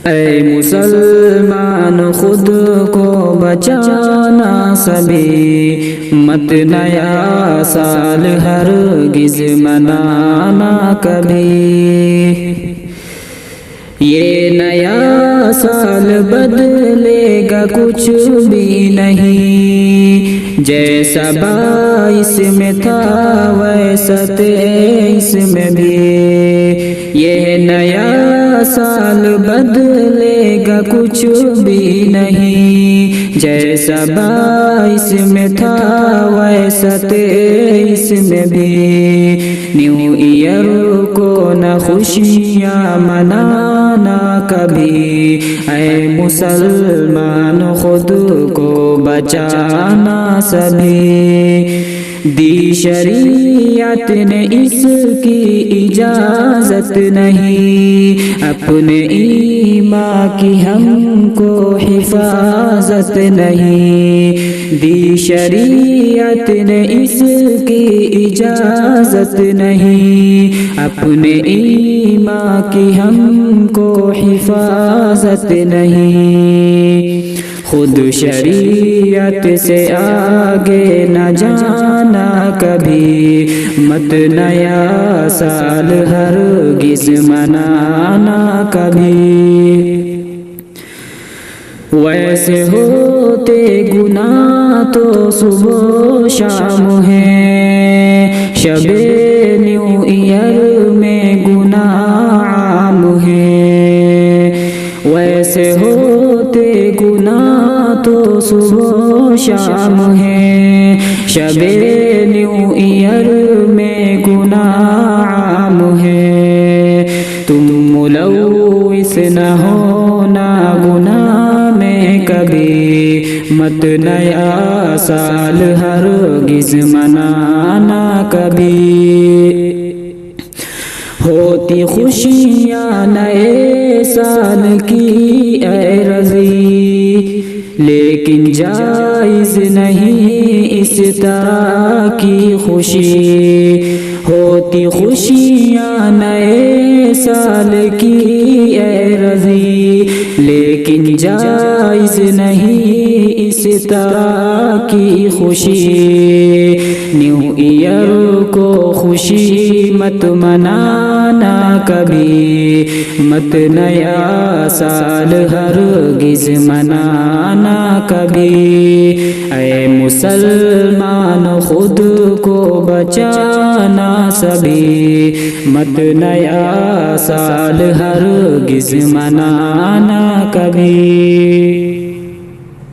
اے مسلمان خود کو بچانا سبھی، مت نیا سال ہرگز منانا کبھی۔ یہ نیا سال بدلے گا کچھ بھی نہیں، جیسا 22 میں تھا ویسا 23 میں بھی۔ یہ نیا سال بدلے گا کچھ بھی نہیں، جیسا 22 میں تھا ویسا 23 میں بھی۔ نیو ایئر کو نہ خوشیاں منانا کبھی، اے مسلمان خود کو بچانا سبھی۔ دی شریعت نے اس کی اجازت نہیں، اپنے ایمان کی ہم کو حفاظت نہیں۔ دی شریعت نے اس کی اجازت نہیں، اپنے ایمان کی ہم کو حفاظت نہیں۔ خود شریعت سے آگے نہ جانا کبھی، مت نیا سال ہرگز منانا کبھی۔ ویسے ہوتے گناہ تو صبح و شام ہے، شب نیو ایئر میں گناہ عام ہے۔ ویسے ہوتے گناہ تو صبح و شام ہے، شب نیو ایئر میں گناہ عام ہے۔ تم ملوث نہ ہونا گناہ میں کبھی، مت نیا سال ہرگز منانا کبھی۔ ہوتی خوشیاں نئے سال کی اے رضی، لیکن جائز نہیں اس طرح کی خوشی۔ ہوتی خوشیاں نئے سال کی اے رضی، لیکن جائز نہیں اس طرح کی خوشی۔ نیو ایئر کو خوشی مت منانا کبھی، مت نیا سال ہرگز منانا کبھی۔ اے مسلمان خود کو بچانا سبھی، مت نیا سال ہرگز منانا کبھی۔